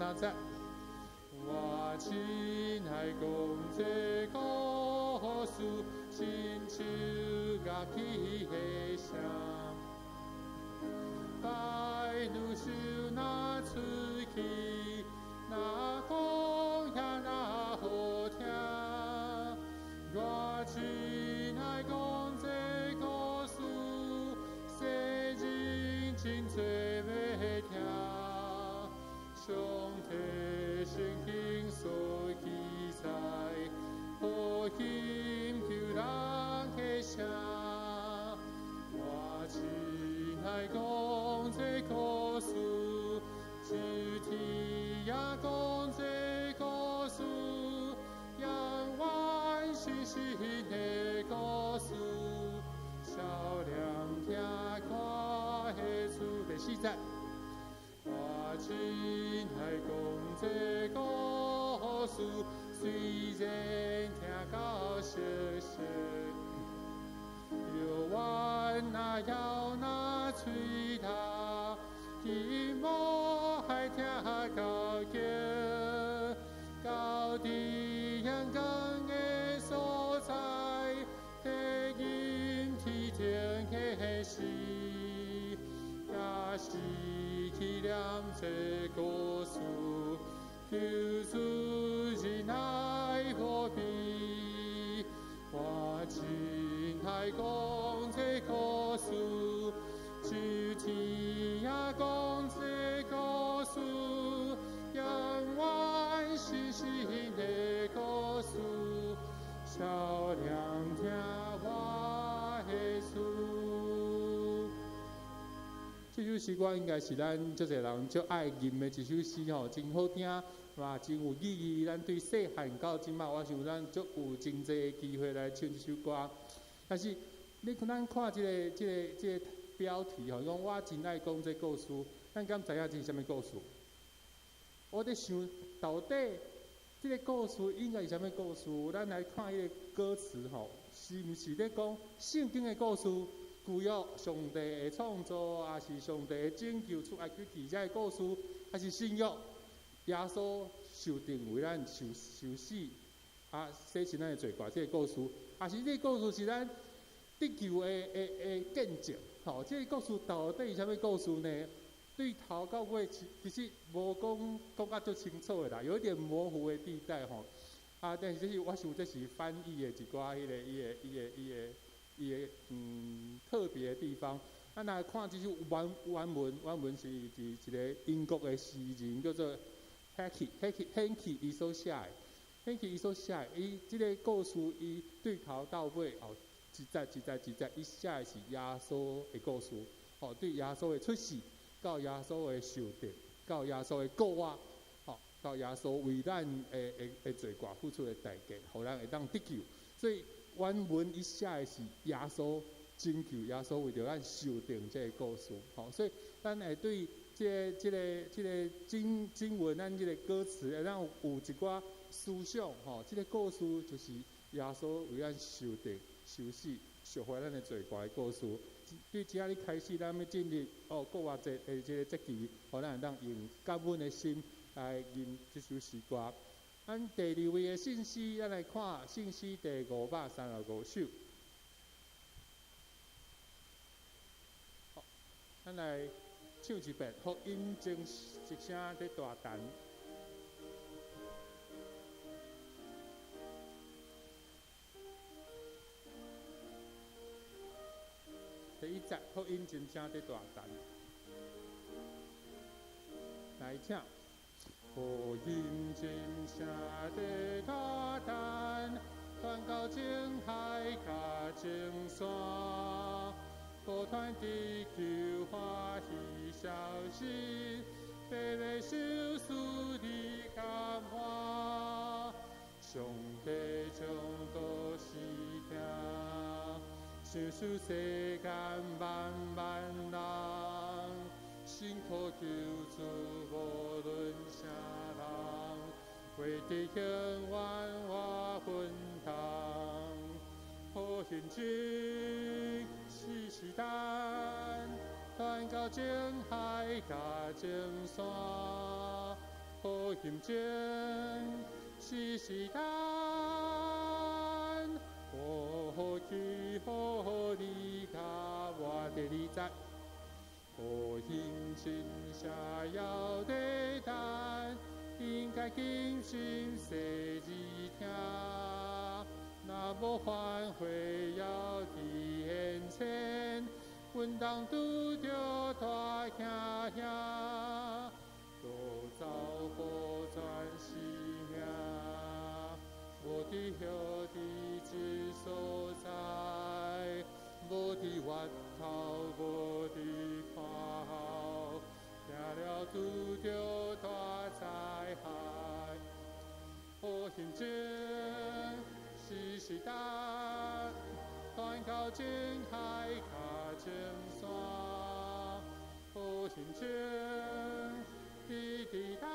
挑战。我亲爱公这故事，亲像甲起的声，白鹭手拿出去，那讲呀那好听。我亲爱讲这故事，世人真多要听。上帝圣经所记载，好心求人去写。我亲爱讲这故事，就天也讲这故事，仰望星星的故事，少量听看的主第4节。我亲爱讲这故事，虽然听到熟悉，犹原那要那嘴他，希望还听到叫，到底阳光的所在，地阴天天的事，也是。体谅这故事，求主仁爱和平。我亲爱讲这故事，就天也讲这故事，仰望星星的故事，少量听我的事。这首诗歌应该是咱足侪人足爱吟的一首诗吼，真好听，嘛真有意义。咱对细汉到即马，我想咱足有真侪机会来唱这首歌。但是咱看这个标题吼，讲我真爱讲这故事，咱敢知影这是啥物故事？我在想，到底这个故事应该是啥物故事？咱来看迄个歌词吼，是毋是咧讲圣经的故事？具有上帝的创造，还是上帝的拯救出埃及记者的故事，还是新约耶稣受定为咱受死洗清咱的罪过这个故事，还是这个故事是咱得救的见证？吼，这个故事到底是啥物故事呢？对头到尾其实无讲甲足清楚的啦，有一点模糊的地带吼。但是这是我想这是翻译的一寡伊个特别的地方，咱来看这首原文是一个英国的诗人叫做 Henry 伊所写的。Henry 伊所写的，伊这个故事伊对头到尾一节，伊写的是耶稣的故事，对耶稣的出世，到耶稣的受定，到耶稣的告我，到耶稣为咱的罪过付出的代价，互咱会当得救，所以。原文伊写的是耶稣拯救，耶稣为着咱受定这个故事，所以咱会对这个经文，咱这个歌词，会当有一寡思想，这个故事就是耶稣为咱受定、受死、赎回咱的罪过的故事。对今仔日开始，咱要进入国外这个节期，互咱会当用感恩的心来吟这首诗歌。咱第2位的信息，咱来看信息第535首。好，咱来唱一遍，福音正一声在大谈。第1节，福音真正在大谈。来唱。福音真正的大胆，传到情海甲情山，不传地球欢喜消息，被为受死的感化，上帝将都是听，享受世间万人。辛苦救主无论啥人，为弟兄万我分担。好心情是单，传到情海甲情山，好好心情，时时等，好去好你甲我第二节，好心情下要地等，应该谨慎细字听，若无反悔要伫眼前，阮当拄着大兄兄。多走好转是命，无伫何地之所在，无伫源头，无伫看后，行了拄着大灾害。好心情，时时等，团靠近海脚前山。好心情。滴滴答，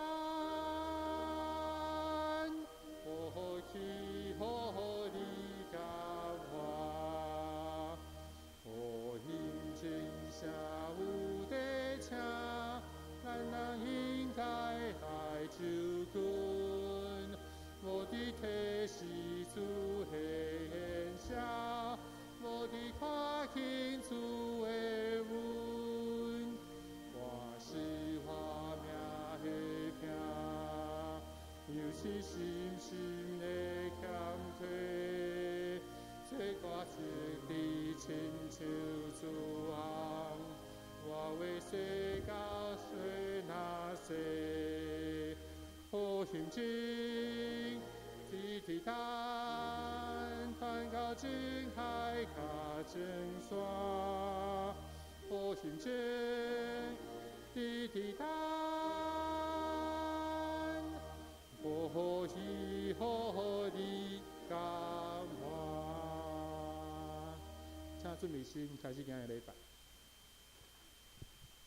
好去好你甲我，好心情下有地请，咱人应该来就近，无伫提示主的现象，无伫看清主的阮，我是花命。有时心心的欠退，做我一日亲像主行，我为世到水那些，好心情，滴滴答，团靠近海脚前山，好心情，滴滴答。好喜好你甲我，请准备心开始今日礼拜。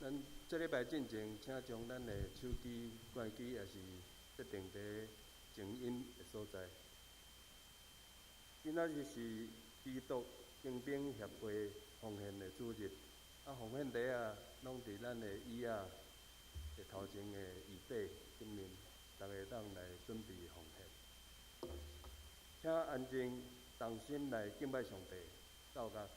咱这礼拜进前，请将咱的手机、关机，也是设定伫静音的所在。今仔日是基督精兵协会奉献的主日，奉献礼啊，拢伫咱的椅仔的头前的椅背顶面。大家当来准备奉献，请安静动心来敬拜上帝，到甲。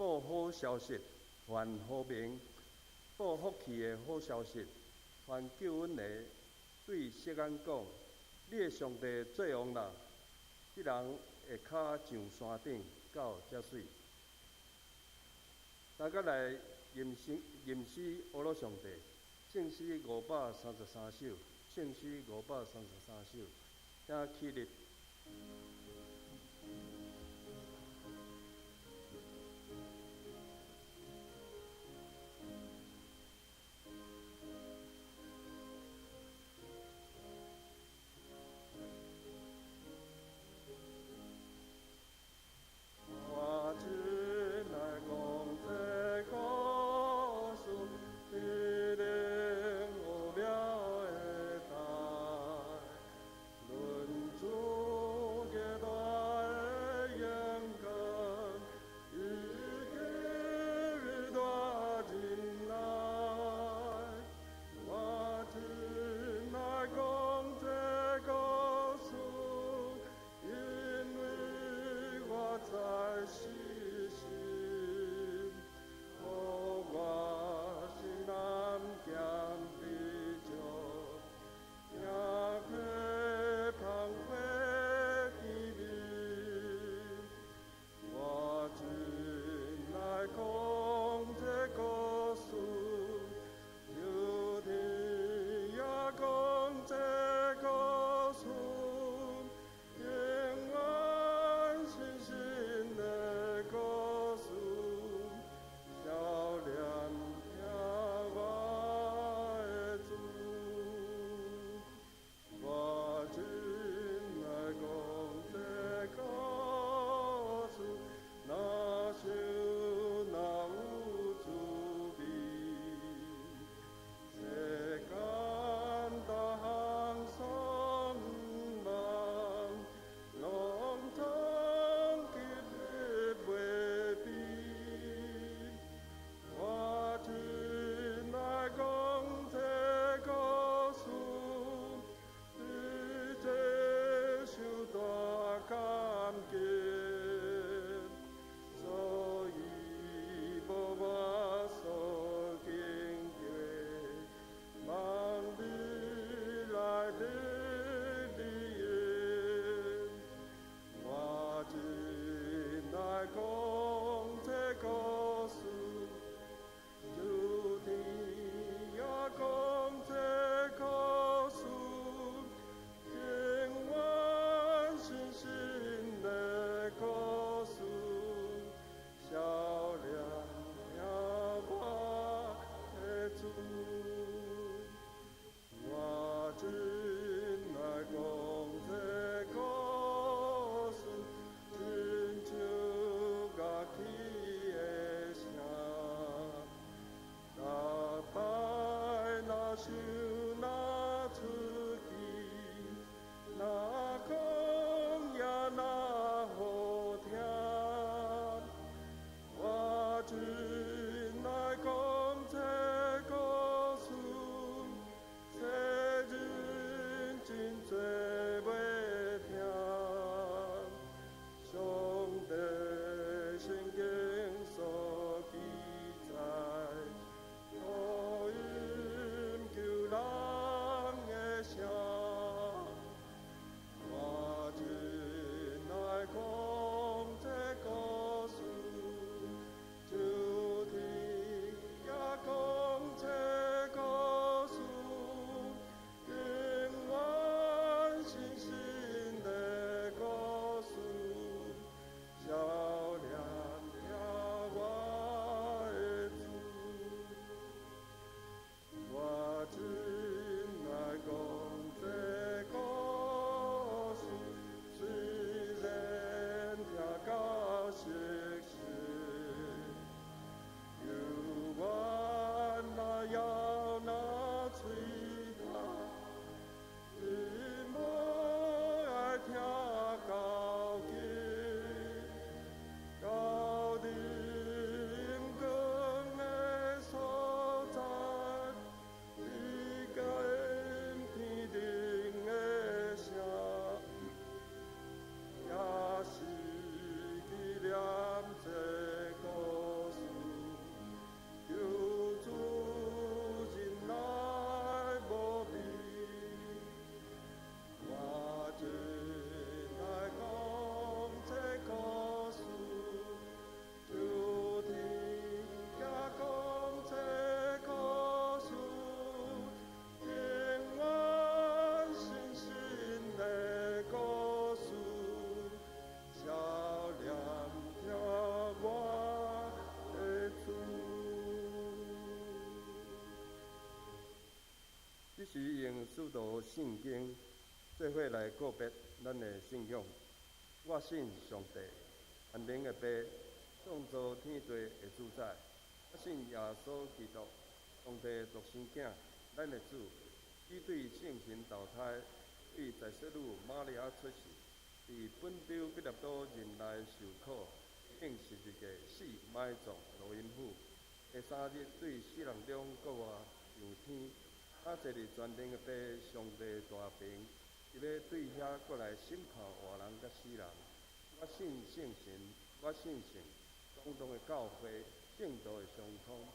报好消息，传好名，报福气的好消息，传救恩的，对世人讲，你的上帝做王啦！迄人会脚上山顶到遮水。大家来吟诗阿罗上帝，圣诗533首，圣诗533首，请起立。导圣经，做伙来告别咱的信仰。我信上帝，万能的爸，创造天地的主宰。我信耶稣基督，上帝独生囝，咱的主。伊对圣神投胎，对在世女玛利亚出世，伫本州彼拉多人来受苦，并十字架死埋葬罗因府。第三日对死人中国活上天，坐伫全能的爸上帝大平，伊要对遐过来审判活人甲死人。我信圣神，我信圣，共同的教会，圣道的相通，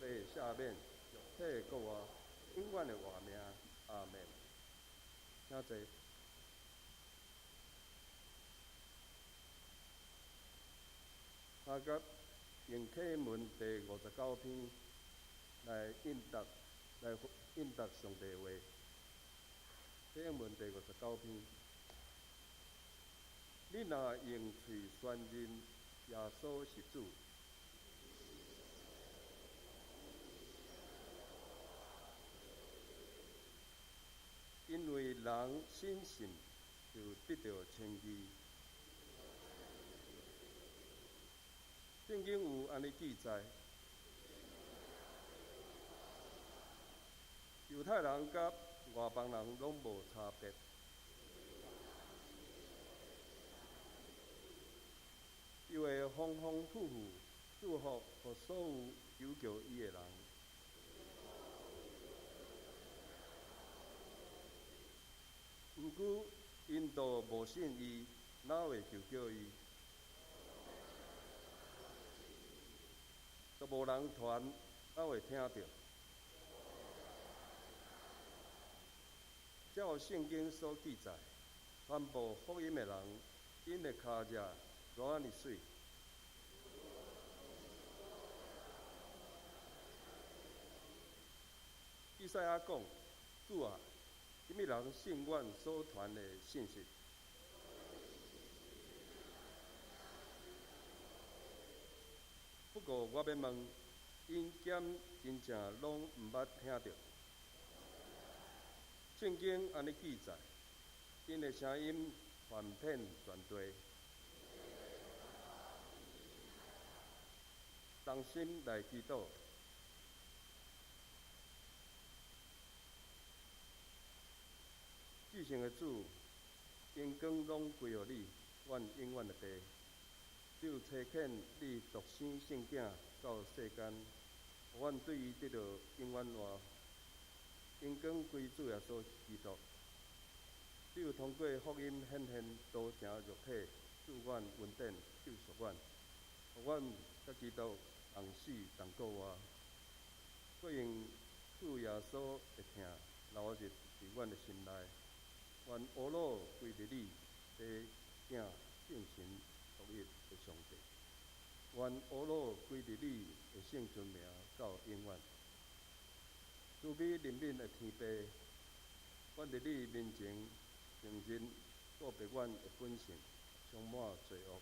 被赦免，肉体国活，永远的活命。阿门。请坐。下甲应启文第59篇来应答上帝话。启文第59篇，你若用嘴宣认耶稣是主，因为人信信就得到称义。圣经有安尼记载：犹太人甲外邦人拢无差别。伊会丰丰富富祝福予所有求救伊的人。毋过，因都无信伊，哪会求救伊？都无人传，哪会听到？照圣经所记载，传播福音的人，因的脚迹怎啊尼水？以赛亚讲：主啊，什么人信阮所传的信息？不过我要问，因检真正拢毋捌听到？圣经安尼记载，因的声音传遍全地，同心来祈祷。至圣的主，荣光拢归予你，阮永远的爸。只有差遣你独生圣囝到世间，互阮对伊得到永远活。荣光归主耶稣基督。只有通过福音显现道成肉体，赐阮恩典，救赎阮，互阮甲基督同死同过活。各用主耶稣的疼留入伫阮的心内。愿乌鲁归伫你，爸、囝、圣神独一的上帝。愿乌鲁归伫你的圣尊名到永远。慈悲怜悯的天父，阮伫你面前承认告别阮的本性充满罪恶，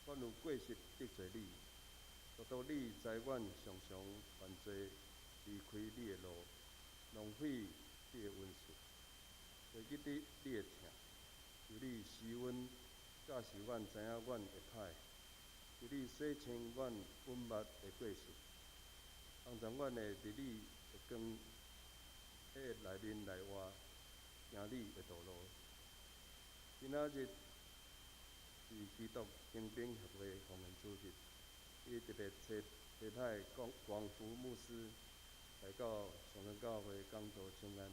阮有过失得罪你，独到你知阮常常犯罪，离开你的路，浪费你的恩赐。会记得你的疼，求你施恩，教示阮知影阮会歹，求你洗清阮本捌的过失，帮助阮会伫你的光的内面内外，行你的道路。今仔日是基督兴兵协会奉献主日，伊特别差派光福牧师来到上山教会讲道请安。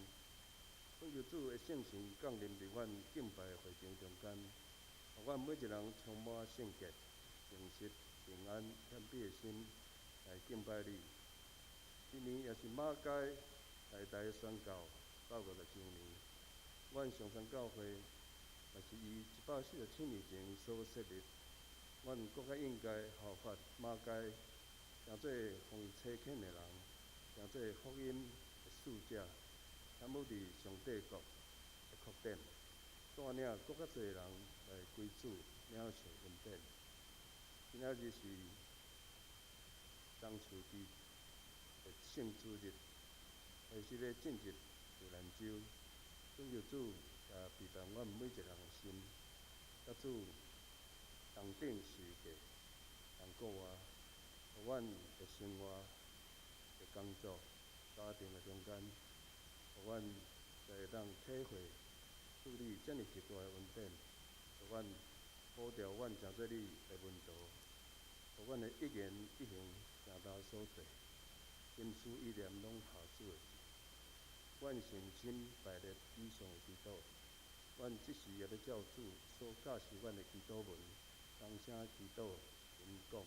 恳求主的圣神降临伫阮敬拜会场中间，互阮每一人充满圣洁、诚实、平安、谦卑的心来敬拜你。今年也是马街大大宣教150周年，阮上山教会也是以147年前所设立，阮更加应该效法马街，成做奉差遣的人，成做福音的使者。参与伫上帝国的扩展，带领更较侪人来归主，领受恩典。今仔日是中秋节的圣主日，也是咧正值自然州，恳求主陪伴阮每一个人的心，甲主同顶受过同个月，互阮的生活、的工作、家庭的中间，互阮才会当体会处理遮尔极大的恩典，互阮保掉阮诚做你的门徒，互阮的一言一行行道所做，心思意念拢合主的旨。阮诚心摆列以上的祈祷，阮即时也要照主所教示阮的祈祷文，同声祈祷，宣讲。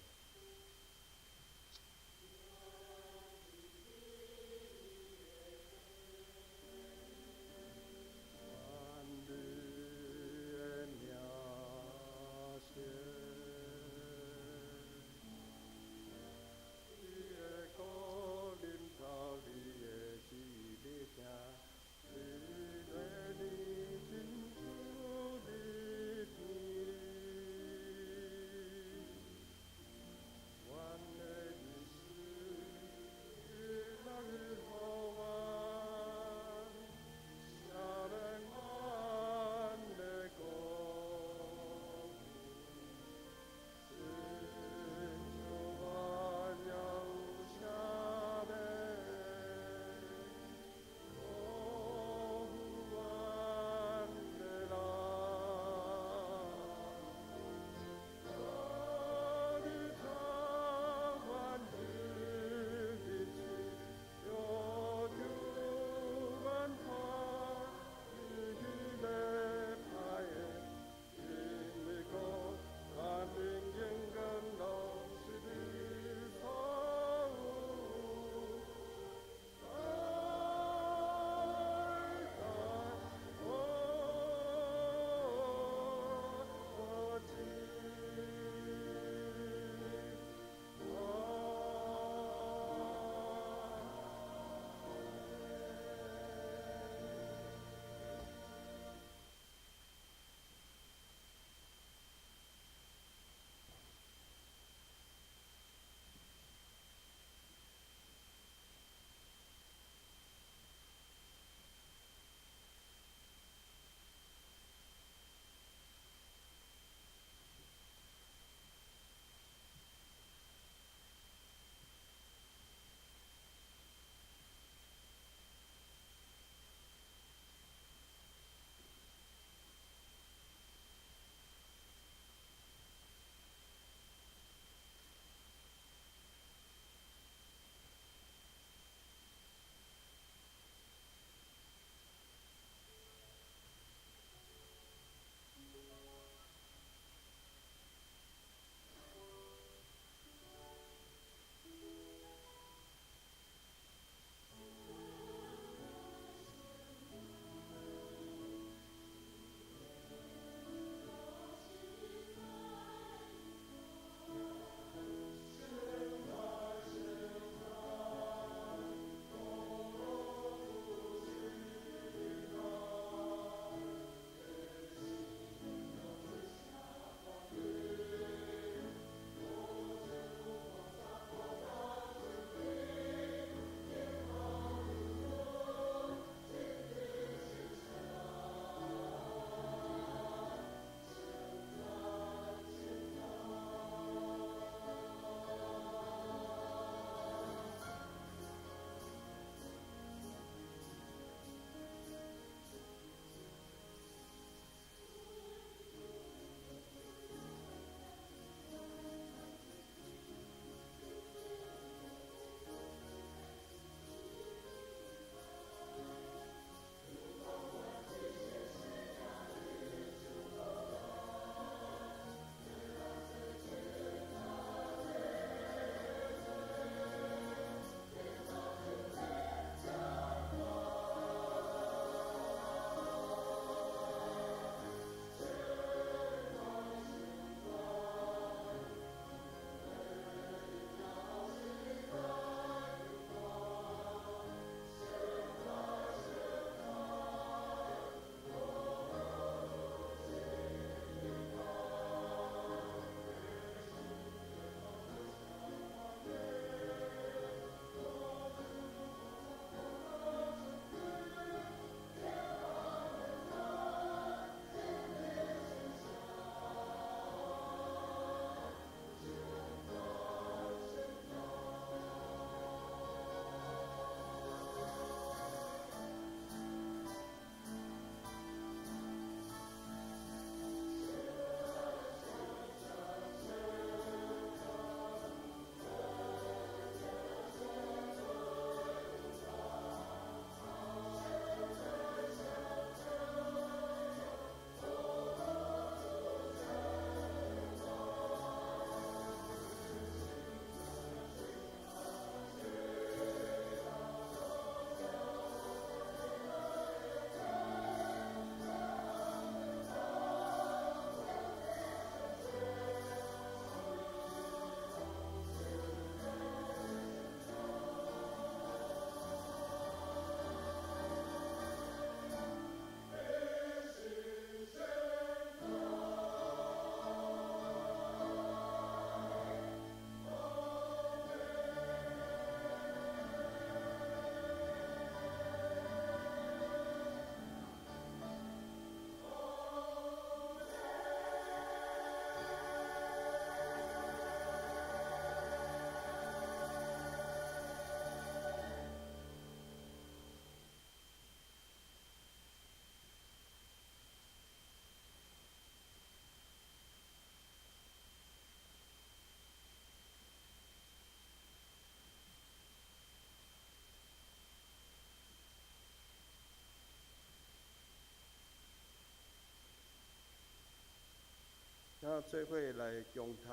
做伙来共读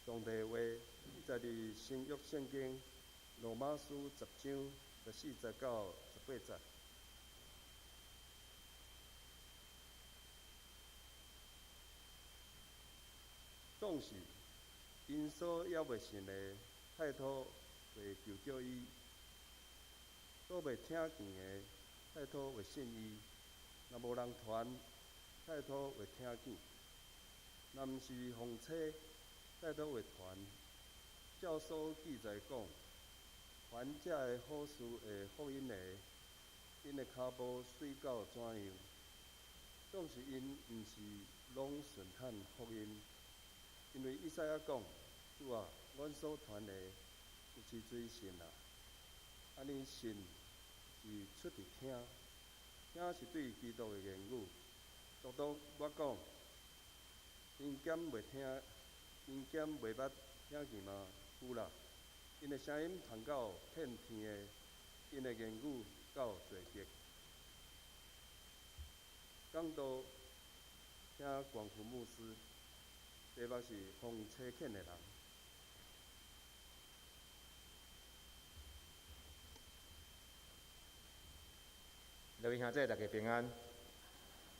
上帝话，在伫新约圣经罗马书10章14到18节。总是因所还袂信的，拜托袂求救伊；所袂听见的，拜托袂信伊。若无人传，拜托袂听见；若毋是奉册，拜托袂传。照所记载讲，凡这个好事的福音的，因的骹步水到怎样，总是因毋是拢顺探福音。因为以赛亚讲：“主啊，阮所传的有是水信啊，安尼信是出伫听，听是对基督的言语。独我讲，因减袂听，因减袂捌听见嘛？有啦，因的声音传到遍天的，因的言语到地极。讲道听光复牧师。”题目是奉车欠的人。各位兄弟，大家平安。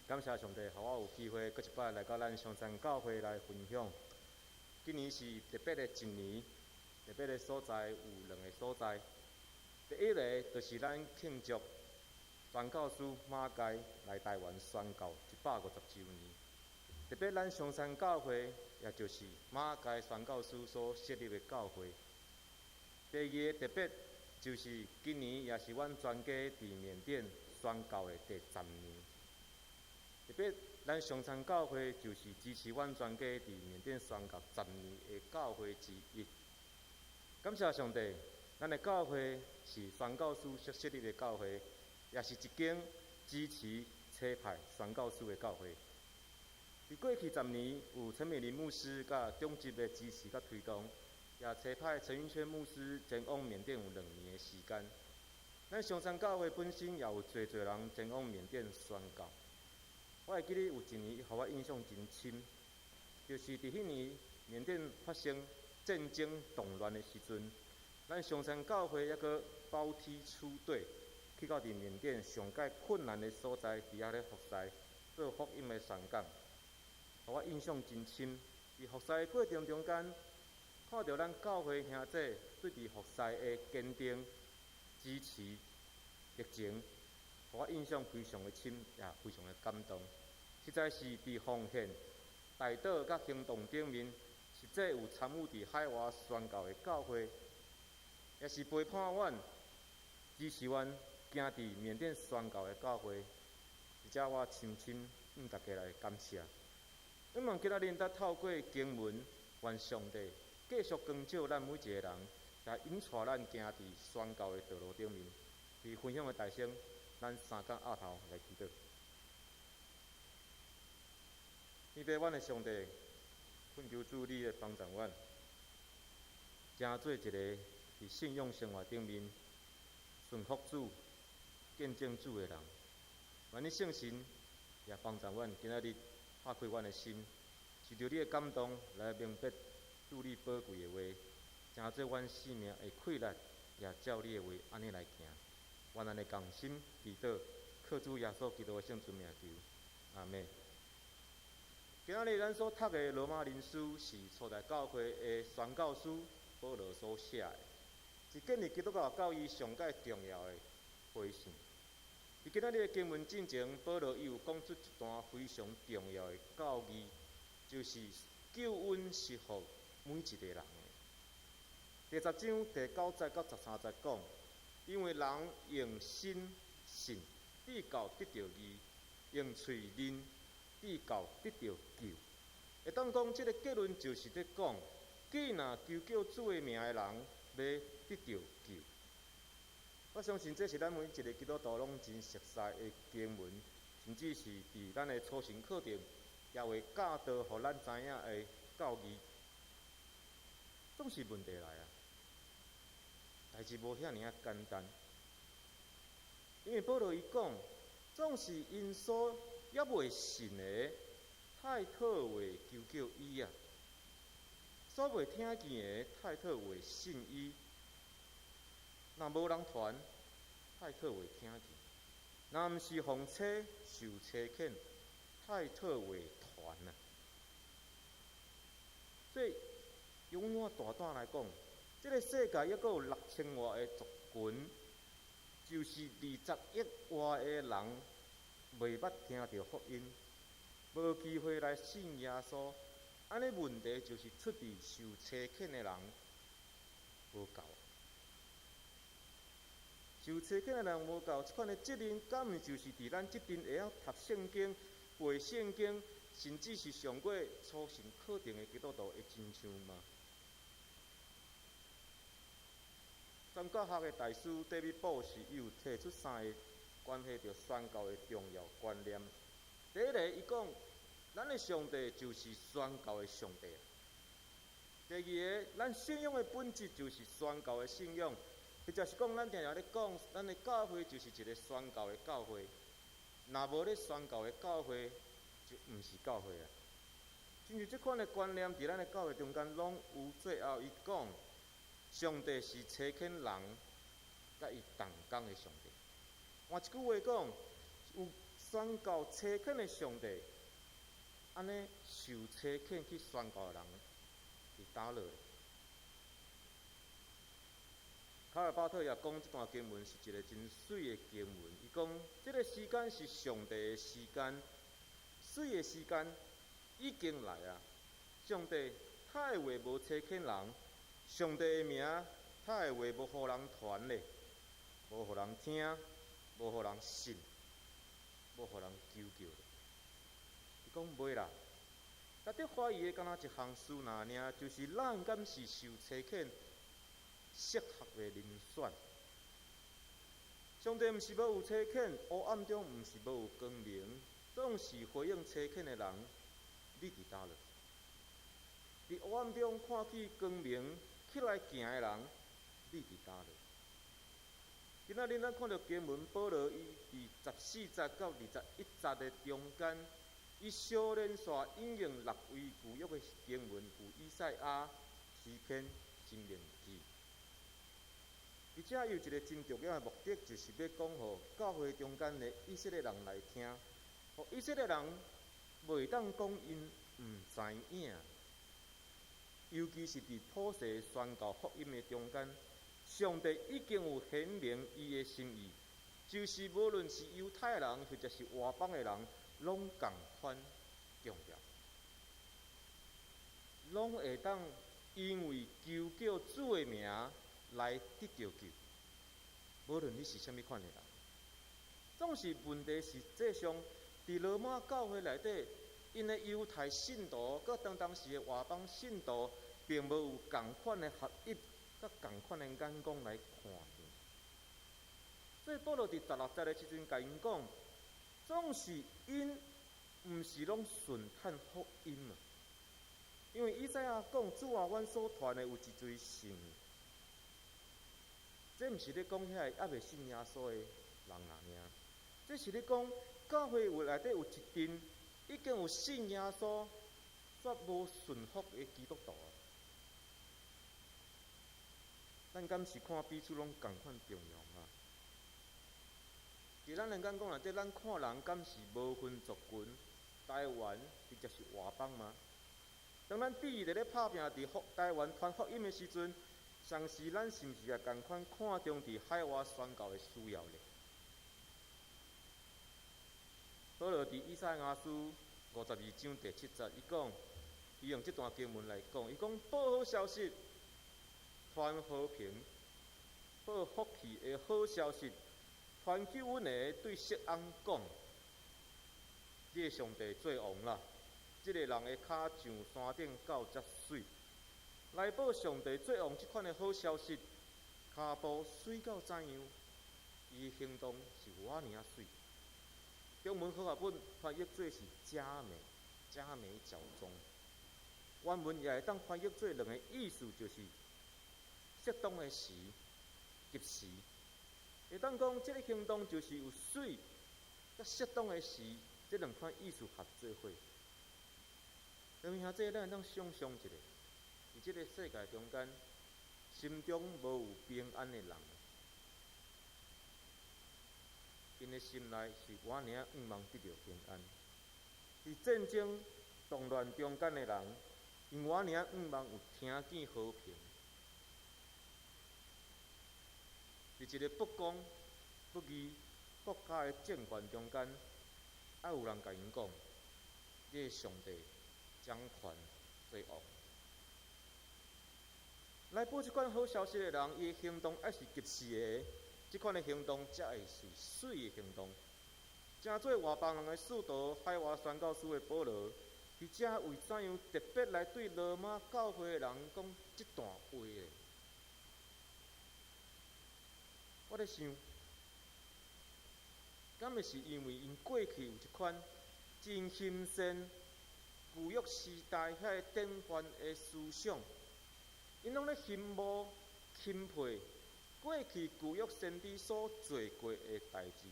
感谢上帝，让我有机会，搁一摆来到咱上山教会来分享。今年是特别的一年，特别的所在有2个所在。第一个就是咱庆祝宣教师马偕来台湾宣教150周年。特别咱上山教会，也就是马偕宣教师所设立的教会。第二个特别就是今年也是阮全家伫缅甸宣教的第10年。特别咱上山教会就是支持阮全家伫缅甸宣教10年的教会之一。感谢上帝，咱的教会是宣教师所设立的教会，也是一间支持车派宣教师的教会。伫过去10年，有陈美林牧师甲中级的支持甲推动，也差派陈云轩牧师前往缅甸有2年的时间。咱上山教会本身也有侪人前往缅甸宣教。我会记得有一年，互我印象真深，就是伫迄年缅甸发生战争动乱的时阵，咱上山教会抑个包梯出队，去到伫缅甸上界困难的所在，伫遐咧服侍，做福音的宣讲。互我印象真深，伫服侍的过程中间，看到咱教会兄弟对伫服侍的坚定、支持、热情，互我印象非常的深，也非常的感动。实在是伫奉献、带导甲行动顶面，实际有参与伫海外宣教的教会，也是陪伴阮、支持阮行伫缅甸宣教的教会。而且我深深向大家来感谢。希望今仔日咱透过经文，愿上帝继续光照咱每一个人，也引带咱行伫宣教的道路顶面。伫分享的大声，咱3角额头来祈祷。天父，阮的上帝，恳求主你来帮助阮，成做一个伫信仰生活顶面顺服主、见证主的人。愿你圣神也帮助阮今仔日。打开阮的心，是着你的感动来明白主你宝贵的话，成做阮生命的快乐，也照你的话安尼来行。愿安尼共心祈祷，靠主耶稣基督的圣尊名求，阿门。今仔日咱所读的罗马人书是初代教会的宣教师保罗所写的，是建立基督教教义上界重要的回信。伫今仔日的经文进前，保罗伊有讲出一段非常重要的教义，就是救恩是互每一个人的。第10章第9节到13节讲，因为人用心信，必到得着义；用嘴认，必到得着救。会当讲，这个结论就是在讲，既然求叫主的名的人，要得着救。我相信这是咱每一个基督徒拢真熟悉的经文，甚至是伫咱的初信课程也会教导，互咱知影的教义。总是问题来啊，代志无遐尔啊简单。因为保罗伊讲，总是因所还未信的，太讨为求救伊啊，所袂听见的太讨为信伊。若无人传，太讨为听见；若毋是奉车受车遣，太讨为传啊。所以永远大胆来讲，这个世界还阁有6000外的族群，就是20亿外的人袂捌听到福音，无机会来信耶稣。安尼问题就是出伫受车遣的人无够。受车遣的人无够，即款的责任，敢毋就是伫咱即边会晓读圣经、背圣经，甚至是上过初信课程的基督徒的亲像吗？宣教学的大师戴维布士伊有提出3个关系着宣教的重要观念。第一个，伊讲，咱的上帝就是宣教的上帝。第二个，咱信仰的本质就是宣教的信仰。或者是讲，咱常常咧讲，咱的教会就是一个宣教的教会。若无咧宣教的教会，就毋是教会啊。亲像即款的观念，伫咱的教会中间拢有。最后，伊讲，上帝是车遣人，甲伊同工的上帝。换一句话讲，有宣教车遣的上帝，安尼受车遣去宣教的人，是倒落。卡尔巴特也讲，这段经文是一个真水的经文。伊讲，这个时间是上帝的时间，水的时间已经来啊！上帝他的话无车遣人，上帝的名他的话无互人传咧，无互人听，无互人信，无互人求救。伊讲袂啦，值得怀疑的敢若一项事哪尔，就是咱敢是受车遣适合的人选。上帝毋是要有车遣，黑暗中毋是要有光明，总是回应车遣的人，你伫倒落？伫黑暗中看见光明起来行的人，你伫倒落？今仔日咱看到经文，保罗伊伫14节到21节的中间，伊小连续引用6位旧约的经文，有以赛亚、诗篇、申命记。而且有一个真重要的目的，就是要讲互教会中间的以色列人来听，互以色列人袂当讲因毋知影。尤其是伫普世宣教福音的中间，上帝已经有显明伊的心意，就是无论是犹太人或者是外邦的人，拢共款重要，拢会当因为求叫主的名来得到救，无论你是啥物款的人。总是问题是，这上伫罗马教会内底，因的犹太信徒佮当时的外邦信徒，并无有共款的合一，佮共款的眼光来看见。所以保罗伫16节的时阵，甲因讲，总是因毋是拢顺探福音啊，因为以赛亚讲，主啊，阮所传的有一堆神。这毋是咧讲遐还未信耶稣的人尔，这是咧讲教会内底有一群已经有信耶稣却无顺服的基督徒啊。咱敢是看彼此拢共款重要啊？伫咱人眼光内底，咱看人敢是无分族群、台湾或者是外邦吗？当咱第二咧拍拼伫台湾传福音的时阵，上时咱是毋是也共款看重伫海外宣教的需要咧？保罗伫以赛亚书52章第7节，伊讲，伊用这段经文来讲，伊讲报好消息，传和平，报福气的好消息，传救恩的对锡安讲，这个上帝做王啦，这个人的脚上山顶到遮水。来报上帝做王这款的好消息，脚步水到怎样？伊行动是有遐尔水。中文和合本翻译做是佳美，佳美教宗。原文也会当翻译做两个意思，就是适当的时，及时。会当讲这个行动就是有水，甲适当的时，这两款意思合做伙。弟兄兄弟，咱当想象一下，伫即个世界中间，心中无有平安的人，因的心内是我领毋望得到平安。伫战争动乱中间的人，因我领毋望有听见和平。伫一个不公不义国家的政权中间，爱有人甲因讲，你的上帝掌权做恶。来报即款好消息的人，伊的行动爱是及时的，即款的行动才会是水的行动。正做外邦人的使徒、海外宣教师的保罗，伫遮为怎样特别来对罗马教会的人讲即段话呢？我咧想，敢会是因为因过去有一款真欣善、旧约时代遐个典范的思想，因拢咧羡慕、钦佩过去旧约先知所做过的代志，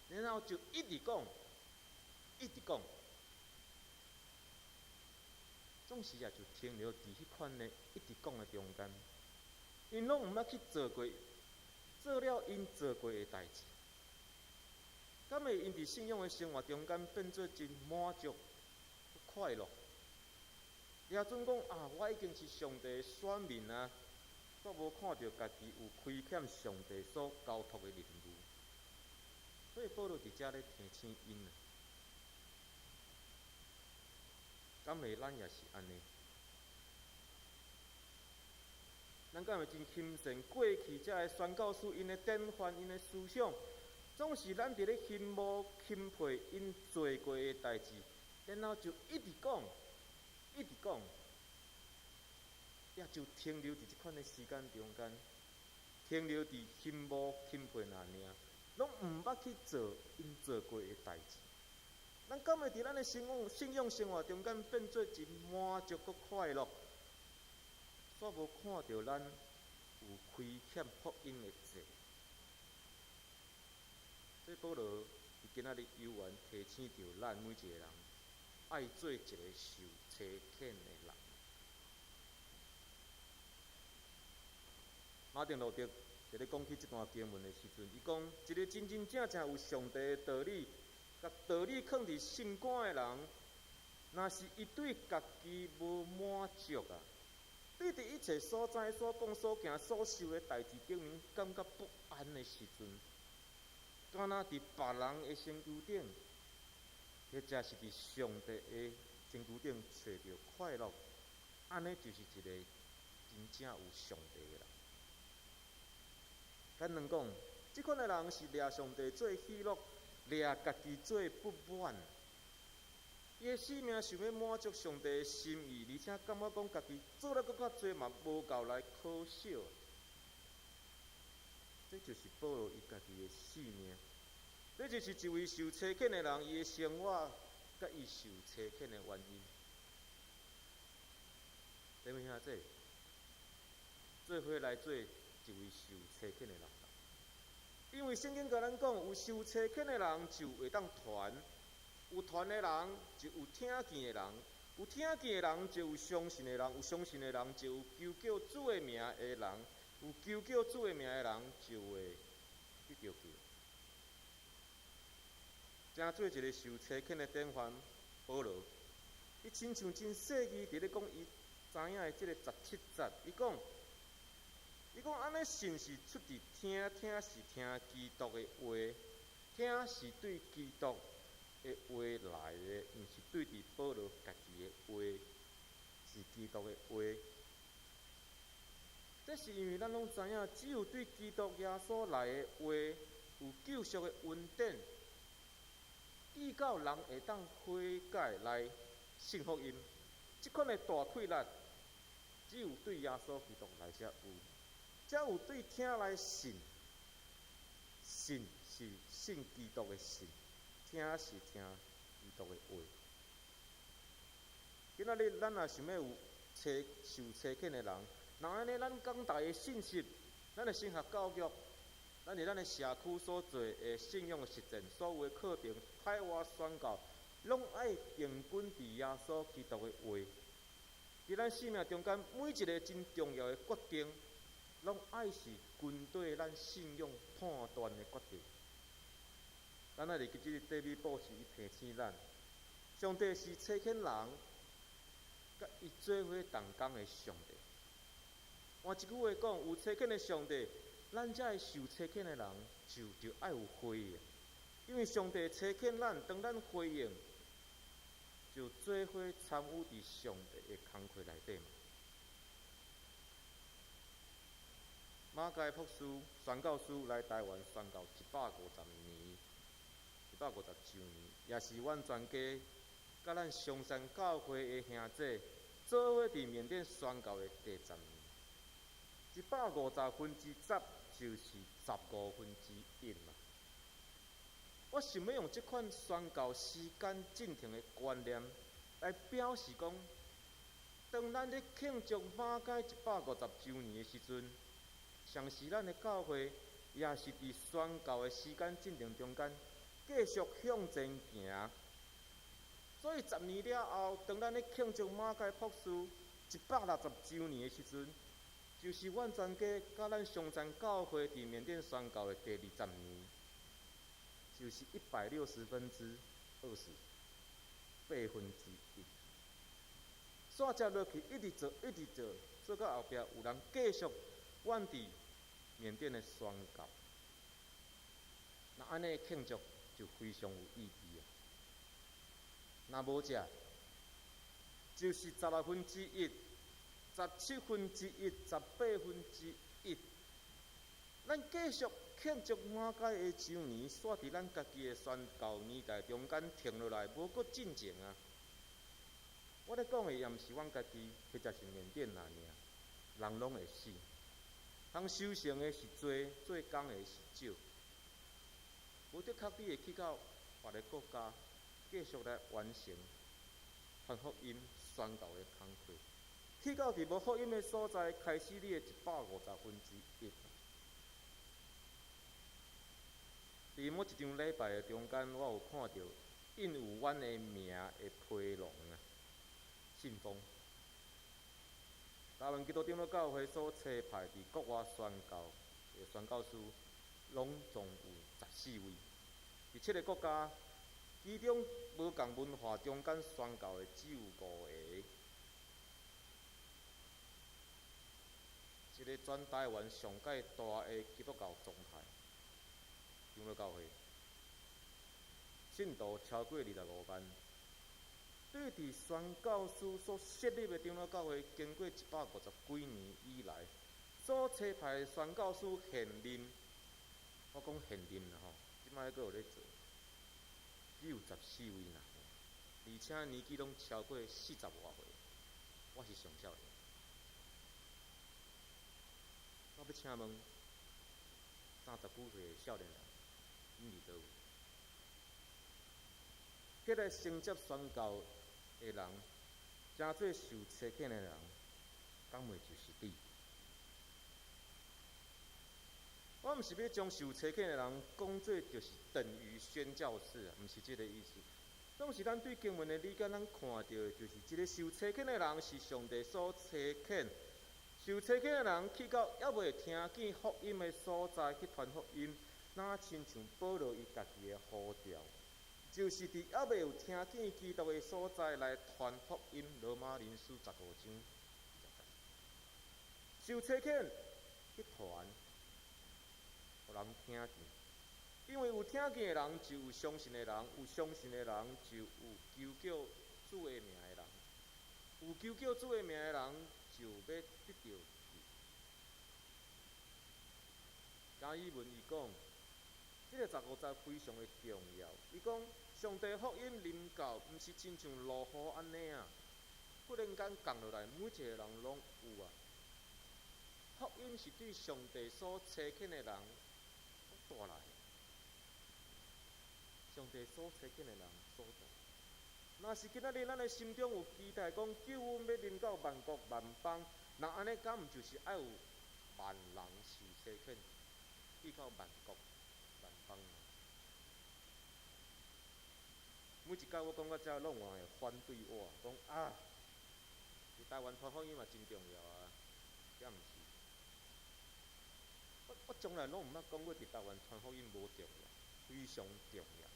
然后就一直讲，一直讲，总是也就停留伫迄款的一直讲的中间，因拢毋捌去做过。做了因做过的代志，敢会因伫信仰的生活中间变做真满足、快乐？也准讲啊，我已经是上帝的选民啊，煞无看到家己有亏欠上帝所交托的任务，所以保罗伫遮咧提醒因啊，敢会咱也是安尼？咱敢会真钦善过去遮个宣教师因的典范、因的思想，总是咱伫咧羡慕、钦佩因做过的代志，然后就一直讲，一直讲，也就停留伫即款的时间中间，停留伫羡慕、钦佩那尔，拢毋捌去做因做过的代志。咱敢会伫咱的信仰生活中间变做真满足佮快乐？煞无看到咱有亏欠福音的罪，所以保罗伫今仔日犹原提醒着咱每一个人，爱做一个受欺骗的人。马丁路德伫咧讲起这段经文的时阵，伊讲一个真真正正有上帝的道理，甲道理藏伫心肝的人，若是伊对家己无满足啊，对伫一切所知、所讲、所行、所受的代志顶面感觉不安的时阵，敢若伫别人的身躯顶，或者是伫上帝的身躯顶找到快乐，安尼就是一个真正有上帝的人。咱能讲，即款的人是掠上帝做喜乐，掠家己做不满。伊的生命想要满足上帝的心意，而且感觉讲家己做了搁较多嘛无够来可惜。这就是保罗伊家己的生命，这就是一位受欺骗的人伊的生活，甲伊受欺骗的原因。弟兄兄弟，做伙来做一位受欺骗的人，因为圣经甲咱讲，有受欺骗的人就会当传。有传的人就有听见的人，有听见的人就有相信的人，有相信的人就有求叫主的名的人，有求叫主的名的人就会得到救。正做一个受欺骗的典范，保罗，伊亲像真细腻伫咧讲伊知影的即个17节，伊讲安尼信是出自听，听是听基督的话，听是对基督的话来的，毋是对伫保罗家己的话，是基督的话。这是因为咱拢知影，只有对基督耶稣来的话有救赎的恩典，至到人会当悔改来信福音。即款的大气力，只有对耶稣基督来才有，才有对听来信。信是信基督的信。听是听基督的话。今仔日咱若想要有受欺骗的人，那安尼咱广大的信息，咱的神学教育，咱伫咱的社区所做的信仰实践，所有的课程、海外宣教，拢爱定根伫耶稣基督的话。伫咱生命中间每一个真重要的决定，拢爱是根据咱信用判断的决定。咱来入去即个底米报时，伊提醒咱，上帝是差遣人，甲伊做伙同工的上帝。换一句话讲，有差遣的上帝，咱才会受差遣的人就爱有回应，因为上帝差遣咱，当咱回应，就做伙参与伫上帝的工课内底嘛。马偕博士宣教师来台湾宣教150年，150周年，也是阮全家甲咱上山教会的兄弟做伙伫缅甸宣教的第10年。150%就是1/15嘛。我想要用这款宣教时间进程的观念来表示讲，当咱咧庆祝马偕150周年的时阵，上时咱的教会也是伫宣教的时间进程中间继续向前行。所以10年了后，当咱咧庆祝马偕博士160周年的时阵，就是阮全家甲咱上山教会伫缅甸宣教的第20年，就是160%，8%。线接落去，一直做，做到后壁有人继续阮伫缅甸的宣教。那安尼庆祝就非常有意义啊！那无这，就是1/12。17%，18%，咱继续庆祝马偕的周年，煞伫咱家己的宣教年代中间停落来，无搁进前啊！我咧讲的也毋是阮家己，或者是缅甸人尔，人拢会死。通修成的是多，做工的是少。无的确，你会去到别个国家，继续来完成传福音宣教的工作。去到伫无福音的所在，开始你的150%。伫某一场礼拜的中间，我有看到印有阮的名的批笼啊，信封。台湾基督长老教会所差派伫国外宣教的宣教师，拢总有14位。伫7个国家，其中无共文化中间宣教的只有5个。一个全台湾上界大的基督教宗派长老教会，信徒超过25万。对伫宣教师所设立的长老教会，经过150几年以来，所差派的宣教师现任，我讲现任啦吼，即摆还有咧做，只有14位啦，而且年纪拢超过40外岁，我是上少年。我要请问，30几岁的少年人，因伫倒位？迄个承接宣教的人，真做受差遣的人，敢袂就是你？我毋是要将受差遣的人讲做就是等于宣教士啊，毋是这个意思。总是咱对经文的理解，咱看到的就是一个受差遣的人是上帝所差遣。受差遣的人去到还未听见福音的所在去传福音，那亲像保罗伊家己的呼召，就是伫还未有听见基督的所在来传福音。罗马人书15章受差遣去传，互人听见，因为有听见的人就有相信的人，有相信的人就有求救主的名的人，有求救主的名的人，就要得到。加尔文伊讲，这个150非常的重要。伊讲，上帝福音临到，毋是亲像落雨安尼啊，忽然间降落来，每一个人拢有啊。福音是对上帝所差遣的人带来的，上帝所差遣的人所带。若是今仔日咱的心中有期待，讲救恩要临到万国万邦，那安尼敢毋就是爱有万人受差遣，去到万国万邦？每一届我讲到遮，拢有人会反对我，讲啊，伫台湾传福音嘛真重要啊，也毋是。我从来拢毋捌讲过伫台湾传福音无重要，非常重要。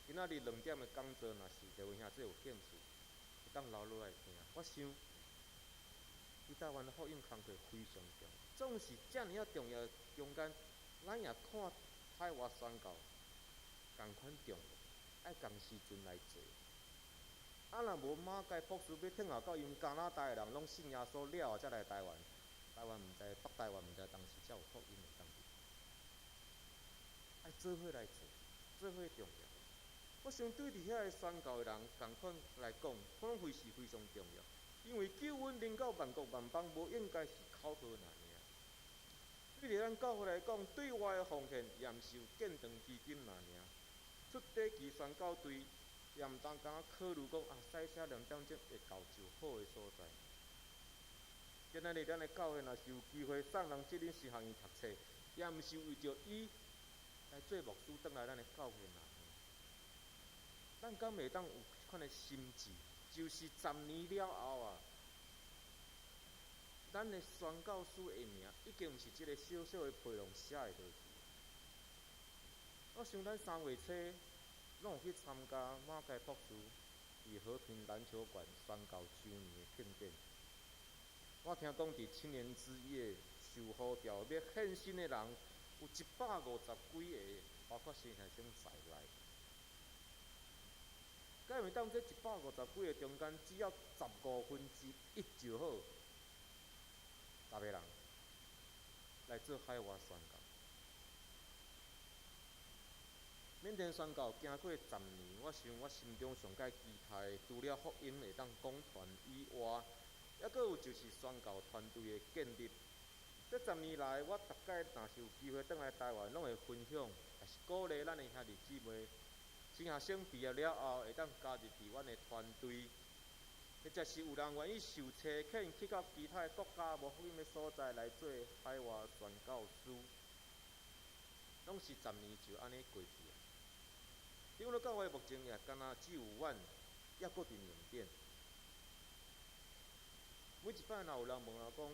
今仔日2点的讲座，若是各位兄弟有兴趣，会当留落来听。我想，伫台湾的福音工作非常重要，总是遮尔啊重要中间，咱也看海外宣教共款重要，爱共时阵来做。啊，若无马街博士要退后到因加拿大的人拢信耶稣了后，才来台湾。台湾毋知，北台湾毋知当时才有福音的当时，爱做伙来做，做伙重要。我想对伫遐个宣教的人共款来讲，可能会是非常重要，因为救恩临到万国万邦，无应该是口号那尔。对伫咱教会来讲，对外的奉献也毋是有建堂基金那尔，出地期宣教队也毋当敢考虑讲啊，驶车2点钟会到就好的所在。今仔日咱的教会若是有机会送人即领神学院读册，也毋是为着伊来做牧师，转来咱的教会那尔。咱敢袂当有款的心志，就是10年了后啊，咱的宣教师的名已经毋是即个小小的批量写会落去。我想咱3月初拢有去参加马街博士伫和平篮球馆宣教周年的庆典。我听讲伫青年之夜受呼召要献身的人有150几个，包括新学生在内。敢会当这150几个中间，只要1/15就好，10个人来做海外宣教。缅甸宣教经过10年，我想我心中上界期待，除了福音会当讲传以外，还佫有就是宣教团队的建立。这10年来，我大概若是有机会转来台湾，拢会分享，也是鼓励咱的兄弟姊妹，新学生毕业了后，会当加入伫阮的团队，或者是有人愿意受册遣去到其他国家无福音的所在来做海外宣教师，拢是10年就安尼过去啊。因为教会目前也敢若只有阮，抑佫伫缅甸。每一摆若有人问我讲，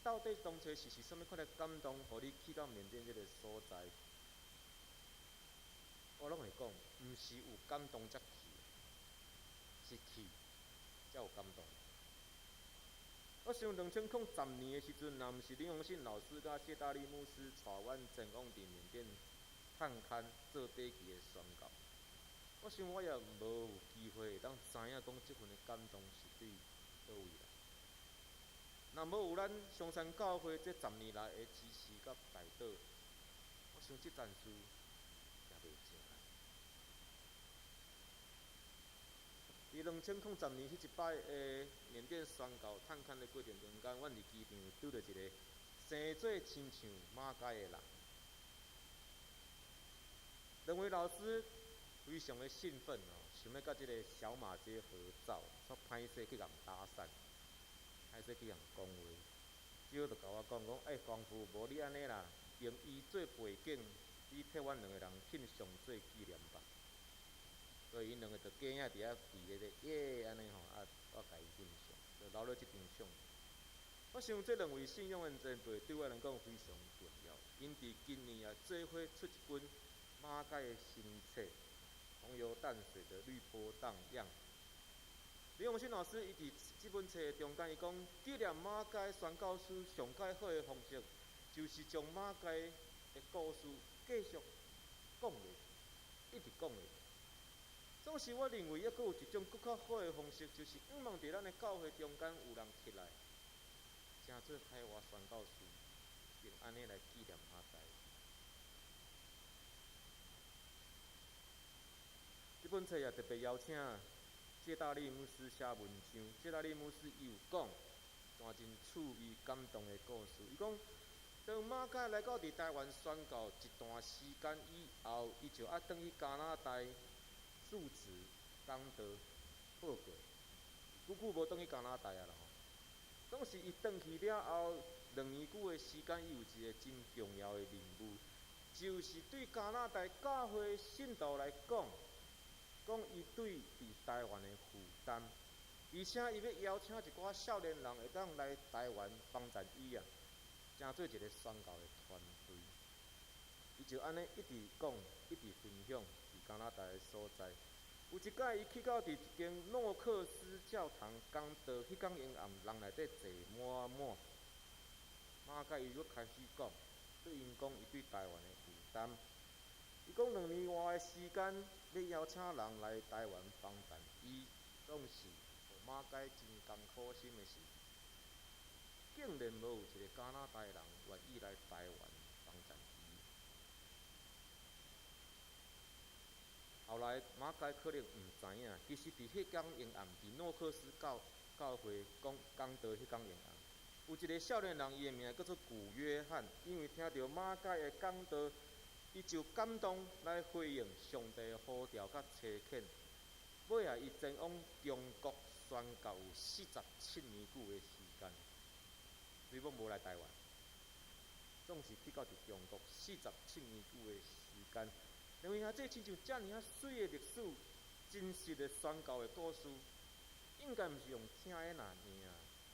到底当初是啥物款的感动，互你去到缅甸这个所在？我拢会讲，毋是有感动才去，是去才有感动。我想2010年的时阵，若毋是林荣信老师甲谢大力牧师带阮前往伫缅甸探勘做短期的宣教，我想我也无有机会会当知影讲即份的感动是对倒位啦。若无有咱香山教会这10年来的支持甲带导，我想即件事也袂成啦。伫2010年迄一摆的缅甸宣教探勘的过程中间，阮伫机场拄到一个生做亲像马街的人。两位老师非常的兴奋哦，想要甲即个小马姐合照，煞歹势去共搭讪，歹势去共讲话，只好就甲我讲，光父无你安尼啦，用伊做背景，你替阮2个人翕相做纪念吧。所以因2个就假影伫遐伫咧耶安尼吼，啊，我甲伊翕相，就留落即张相。我想这2位信仰的前辈对我来讲非常重要，因伫今年也做伙出一本马街的新册《红油淡水的绿波荡漾》。李永新老师伊伫这本册中间，伊讲纪念马街宣教师上介好的方式，就是将马街的故事继续讲落去，一直讲落去。总是我认为，抑佫有一种更较好的方式，就是希望伫咱的教会中间有人起来，正做海外宣教师，并安尼来纪念马街。这本册也特别邀请谢大力牧师写文章。谢大力牧师伊有讲一段真趣味感动的故事。伊讲，当马街来到伫台湾宣教一段时间以后，伊就要转去加拿大述职、讲道、报告。久久无转去加拿大啊啦吼。当时伊转去了后，2年久的时间，伊有一个真重要的任务，就是对加拿大教会信徒来讲，讲伊对伫台湾的负担，而且伊要邀请一寡少年人会当来台湾帮衬伊啊，成做一个宣教的团队。伊就安尼一直讲，一直分享伫加拿大的所在。有一届伊去到伫一间诺克斯教堂讲道，迄天阴暗，人内底坐满满。马甲伊又开始讲，对因讲伊对台湾的负担。伊讲2年外的时间，要邀请人来台湾帮衬伊，总是互马甲真艰苦心的事。竟然无有一个加拿大人愿意来台湾帮衬伊。后来马甲可能毋知影，其实伫迄天阴暗，伫诺克斯教会讲道迄天阴暗，有一个少年人，伊的名叫做古约翰，因为听到马甲的讲道，伊就感动来回应上帝的呼召甲差遣。尾啊，伊前往中国宣教有47年久的时间，所以讲无来台湾，总是去到伫中国47年久的时间。因为这亲像遮尔啊水的历史，真实的宣教的故事，应该毋是用听的那尔，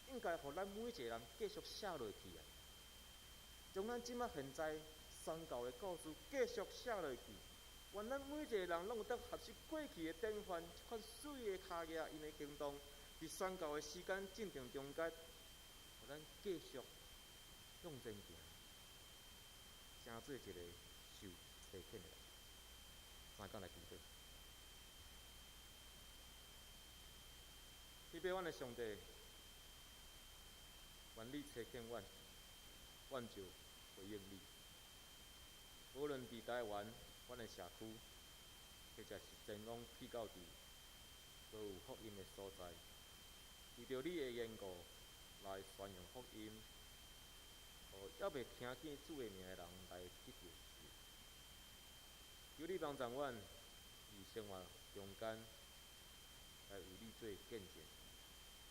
应该互咱每一个人继续写落去啊，将咱即马现在宣教的故事继续写落去，愿咱每一个人拢有得学习过去的典范，这款水的脚印，因的行动，伫宣教的时间进程中间，互咱继续向前行，成做一个受差遣的人。三讲来祈祷，彼边阮的上帝，愿你差遣阮，阮就回应你。无论伫台湾，阮的社区，或者是前往去到伫无有福音的所在，为着你的缘故来宣扬福音，互还未听见主的名的人来得着。求你帮助阮，伫生活中间来为你做见证，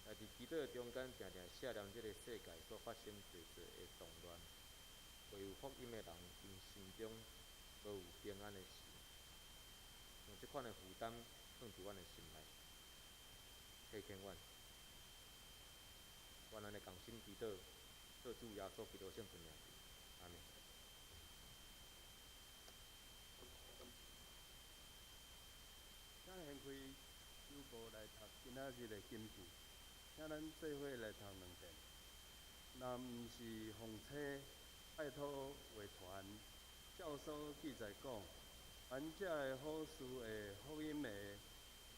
来伫祈祷中间常常写念这个世界所发生侪侪的动乱，为有福音的人因心中无有平安的事，用这款的负担放伫阮的心内，差遣阮，愿咱的同心祈祷，靠主耶稣基督圣名，阿门。请掀开首部来读今仔日的经句，请咱做伙来读2遍。若毋是奉差拜托话传，教所记载讲，凡遮的好事的福音的，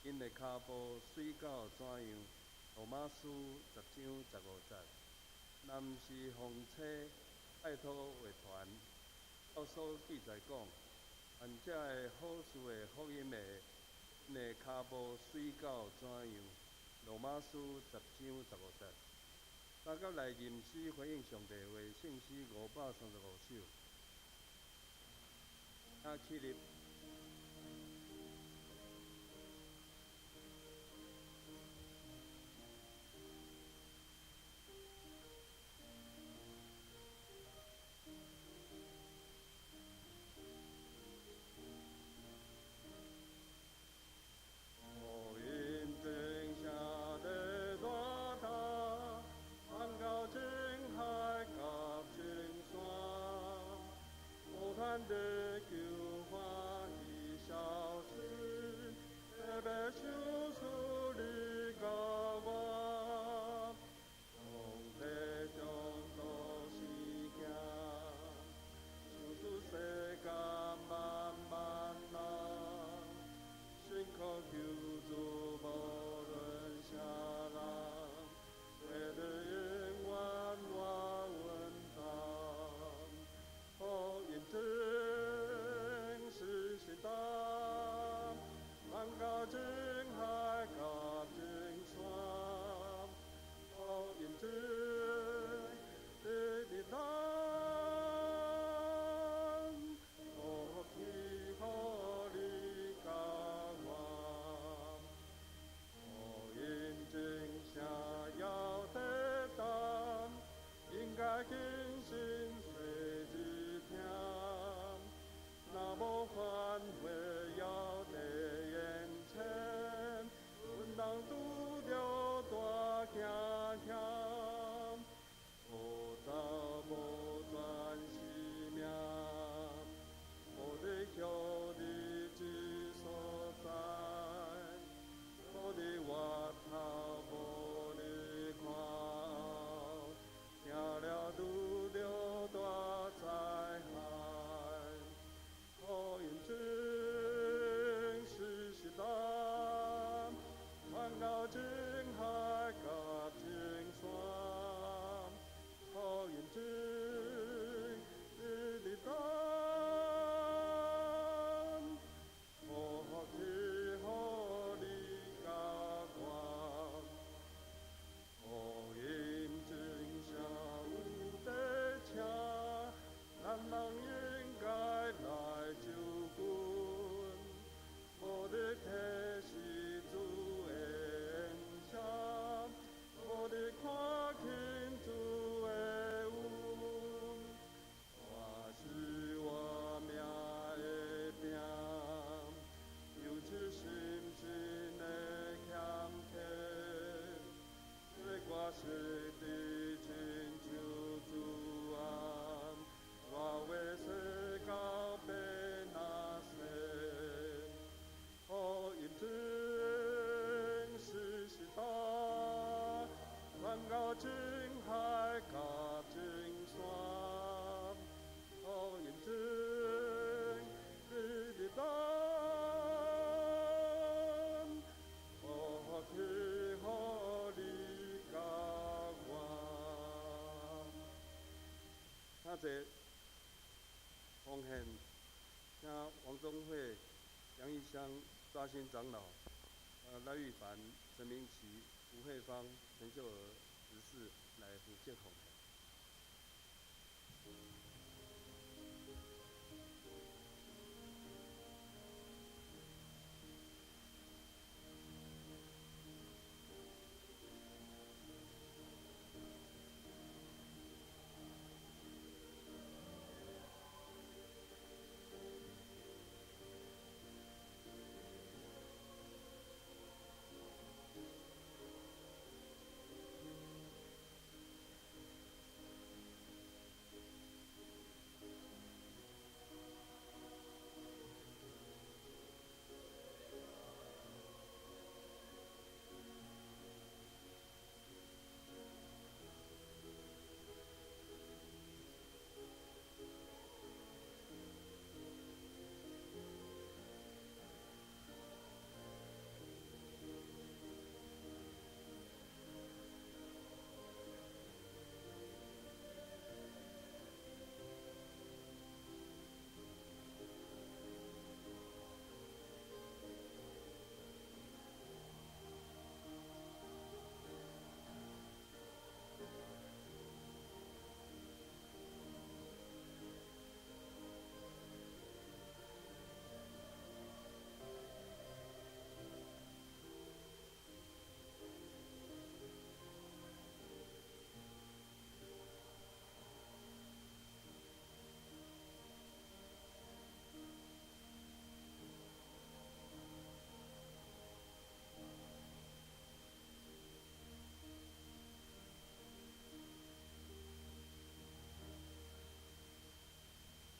因的骹步水到怎样？罗马书10章15节。若毋是奉差拜托话传，教所记载讲，凡遮的好事的福音的，因的骹步水到怎样？罗马书10章15节。三甲来吟诗回应上帝话，圣诗535首。起立。的救援，青海甲青山，好认真你的咱，好去好你甲我。他这奉献，请王宗会、杨义香、抓心长老、赖玉凡、陈明奇、吴慧芳、陈秀娥执事来负责奉献。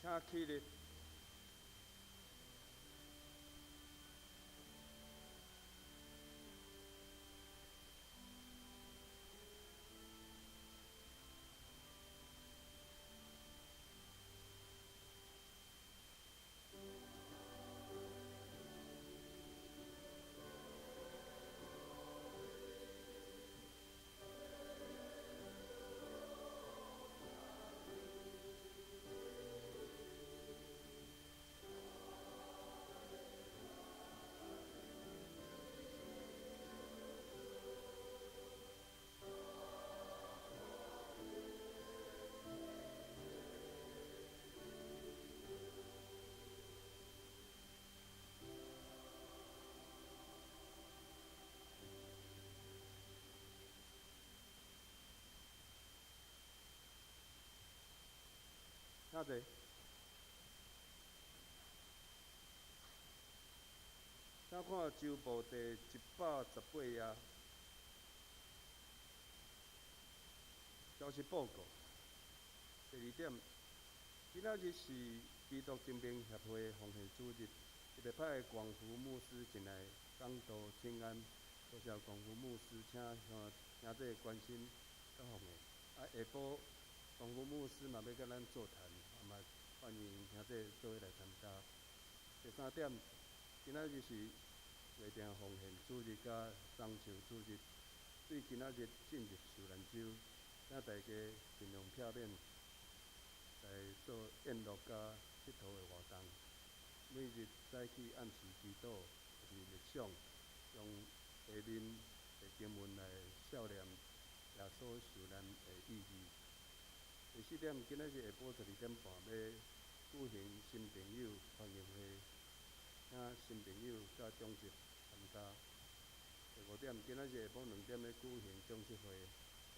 请起立。请坐。请看周报第118页，消息报告。第2点，今仔日是基督精兵协会奉献主日，特别派广福牧师前来讲道请安，多谢广福牧师，请兄弟关心甲奉献。下晡广福牧师嘛要甲咱座谈，嘛欢迎兄弟做伙来参加。第3点，今仔日是约定奉献主日甲送唱主日，对今仔日进入受难周，请大家尽量避免来做宴乐甲佚佗的活动。每日早起按时祈祷，就是默想，用下面的经文来孝念耶稣受难的意义。第4点，今仔日下晡12点半要举行新朋友欢迎会，请新朋友甲长辈参加。第5点，今仔日下晡2点要举行讲习会，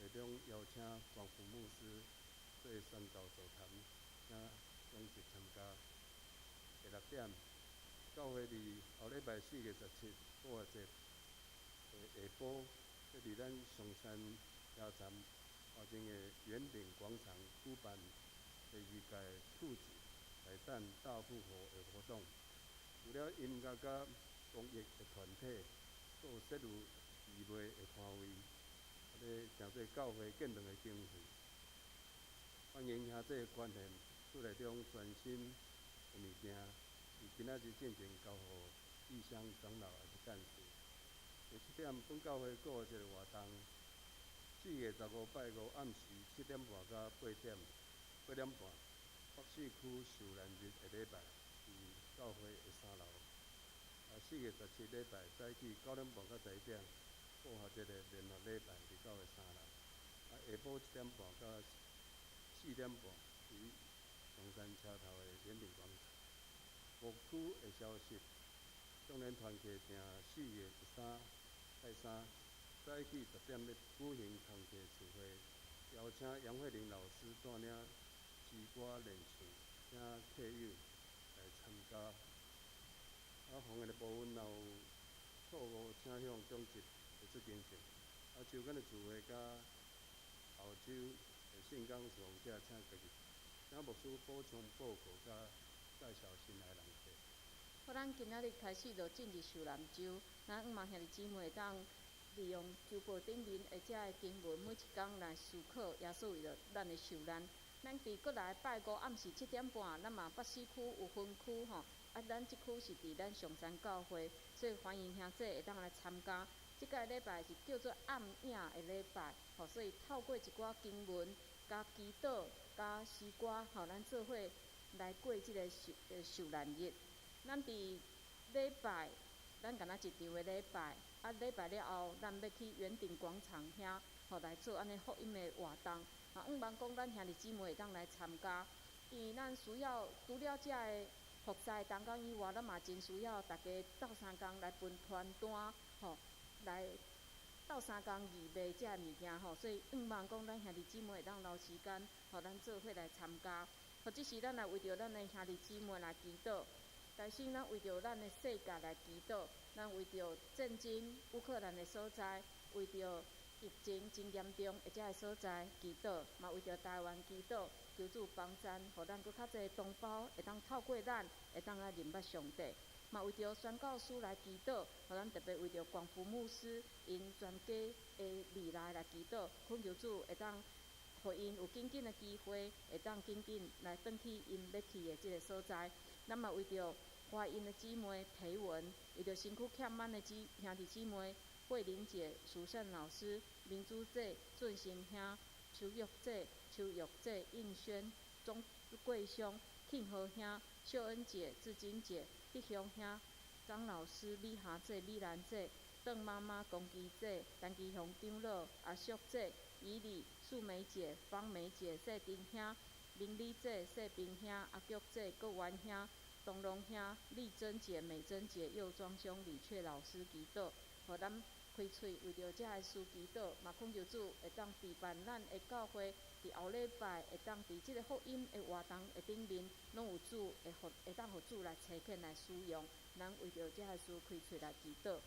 会中邀请广福牧师做宣教座谈，请长辈参加。第6点，教会伫后礼拜4月17复活节下晡，要伫咱上山车站后前的圆顶广场举办第2届兔子彩蛋大复活的活动。除了音乐甲公益的团体，阁有摄入义卖的摊位，咧诚侪教会建堂的经费，欢迎兄弟观念厝内中全新的物件，伫今仔日进前交互异乡长老也是干事。第7点，本教会阁有一个活动，4月15拜五暗时7点半到8点半，北市区受难日的礼拜，伫教会的3楼。4月17礼拜早起9点半到11点，报学节的联合礼拜伫教会3楼。下晡7点半到4点半，伫松山车头的联理广场。牧区的消息，少年团契定4月13拜3早起10点要举行团契聚会，邀请杨慧玲老师带领诗歌练唱，请客友来参加。红的部分若有错误，请向总值提出更正。周间的聚会甲后周的信仰使用者，请家己请牧师补充报告甲介绍新来人士。好，咱今仔日开始就进入受难周，咱嘛兄弟姊妹当利用周报顶面或者的经文，每一天来思考耶稣为了咱的受难。咱伫过来拜五暗时7点半，咱嘛北市区有分区吼，咱即区是伫咱上山教会，所以欢迎兄弟会当来参加。即个礼拜是叫做暗影的礼拜，吼，所以透过一寡经文、加祈祷、加诗歌，吼，咱做伙来过即个受难日。咱伫礼拜，咱敢若一场的礼拜，礼拜了后，咱要去园丁广场遐，吼来做安尼福音的活动。希望讲咱兄弟姊妹会当来参加，因为咱需要除了遮个服侍同工以外，咱嘛真需要大家斗相共来分传单，吼，来斗相共义卖遮个物件吼，所以希望讲咱兄弟姊妹会当留时间，互咱做伙来参加。或者是咱来为着咱的兄弟姊妹来祈祷，但是咱为着咱的世界来祈祷，咱为着战争乌克兰的所在，为着疫情真严重或者个所在祈祷，嘛为着台湾祈祷，求主帮助，互咱搁较侪同胞会当透过咱会当来认捌上帝，嘛为着宣教师来祈祷，互咱特别为着广福牧师因全家的未来来祈祷，恳求主会当互因有紧紧的机会，会当紧紧来转去因要去的即个所在。咱嘛为着怀孕的姊妹培文，为着身躯欠满的兄弟姊妹。慧玲姐、苏善老师、明珠姐、俊生兄、邱玉姐、应轩、钟贵兄、庆和兄、秀恩姐、志金姐、碧雄兄、张老师、美霞姐、美兰姐、邓妈妈、龚基姐、陈基雄长老、阿淑姐、怡丽、素梅姐、方梅姐、谢丁兄、明理姐、谢冰兄、阿菊姐、郭元兄、东龙兄、丽珍姐、美珍姐、佑庄兄、李雀老师祈祷，互咱开喙为着遮个事祈祷，嘛恳求主会当陪伴咱的教会，伫后礼拜会当伫即个福音的活动的顶面，拢有主会当互主来差遣来使用，咱为着遮个事开喙来祈祷。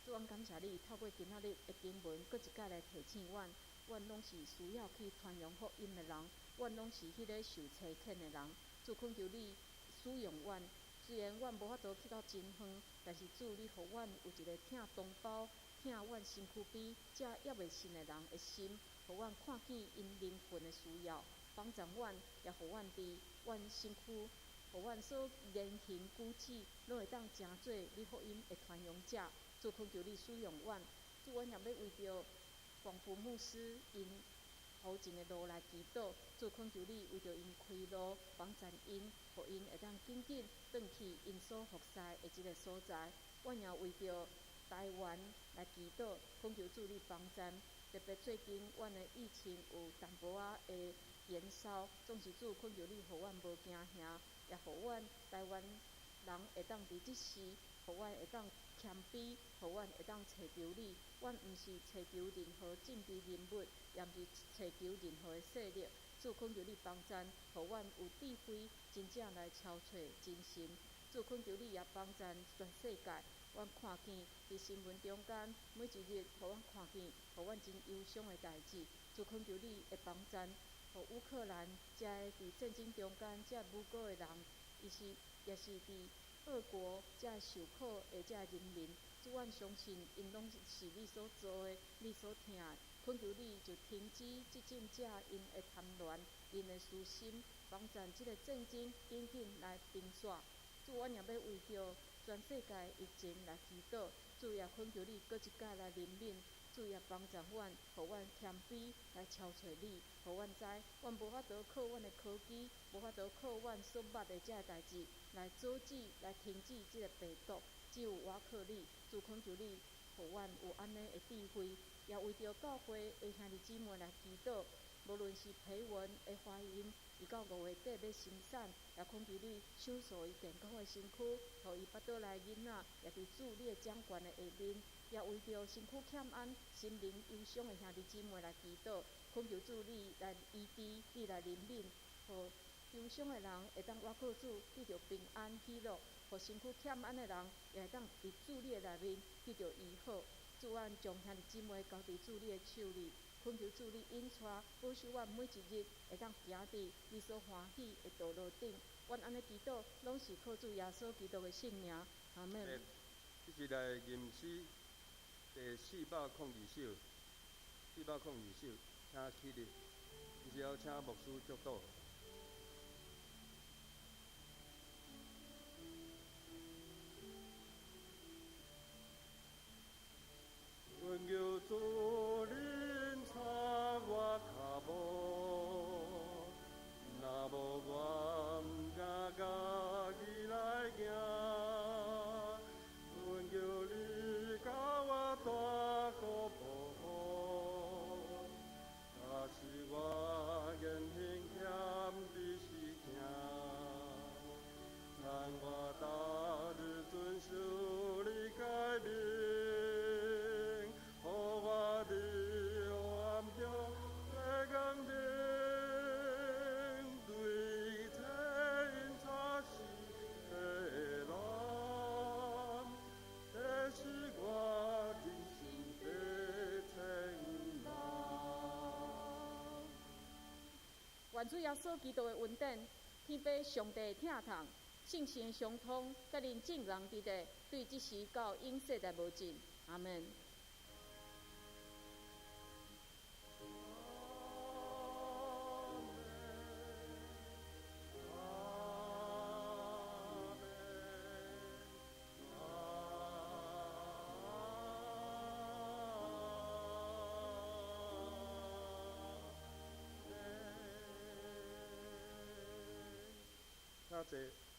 主，阮感谢你，透过今仔日的经文，搁一摆来提醒阮，阮拢是需要去传扬福音的人，阮拢是迄个受差遣的人。主，恳求你使用阮，虽然阮无法度去到真远，但是主，你互阮有一个疼同胞、疼阮身躯边遮还未信的人的心，互阮看见因灵魂的需要，帮助阮，也互阮伫阮身躯，互阮所言行举止，拢会当成做你福音的传扬者。主，恳求你使用阮，主，阮也要为着广福牧师因头前的路来祈祷。主，恳求你为着因开路，帮助因，互因会当紧紧转去因所服侍的即个所在。阮也为着台湾来祈祷，恳求主你帮咱。特别最近，阮的疫情有淡薄仔的延烧，总是主恳求你，互阮无惊吓，也互阮台湾人会当伫即时，互阮会当谦卑，互阮会当找着你。阮毋是找着任何政治人物，也毋是找着任何的势力。主恳求你帮咱，互阮有智慧，真正来超找真神。主恳求你也帮咱全世界，阮看见伫新闻中间每一日，互阮看见，互阮真忧伤的代志。主恳求你会帮咱，互乌克兰遮的伫战争中间遮无辜的人，也是伫俄国遮受苦的遮人民。主，阮相信因拢是你所做的，你所听的。恳求你就停止即阵者因的贪婪，因的私心，帮咱即个战争紧紧来平煞。主，阮也要为着全世界疫情来祈祷。主也恳求你，搁一摆来怜悯。主也帮助阮，互阮谦卑来超找你，互阮知，阮无法度靠阮的科技，无法度靠阮所捌的遮代志来阻止、来停止即个病毒，只有我靠你。主恳求你，互阮有安尼的智慧，也为着教会的兄弟姊妹来祈祷。无论是批文的怀孕，2到5月底要生产，也恳求你守护伊健康的身躯，互伊巴倒来囡仔，也伫主你的掌权的下面。也为着身躯欠安、心灵忧伤的兄弟姊妹来祈祷，恳求主你来医治、你来怜悯，互忧伤的人会当我靠主得着平安喜乐，互身躯欠安的人也会当伫主你的内面得着医好。主，阮将兄弟姊妹交伫主你的手里，恳求主你引带保守阮每一日会当行伫你所欢喜的道路顶。阮安尼祈祷，拢是靠主耶稣基督的圣名。阿门。一日来吟诗第402首，402首，请起立，之后请牧师祝祷。愿求主恁插我脚步，若无我毋敢家己来行。愿求你教我大步步，若是我言行欠的是行，让我大日遵守你诫命，互我的顽强来刚定，对天插是的人，这是我的心的承诺。愿主耶稣基督的恩典、天父上帝的疼痛、圣神的相通，甲恁众人伫地，对即时到永世代无尽。阿门。请坐。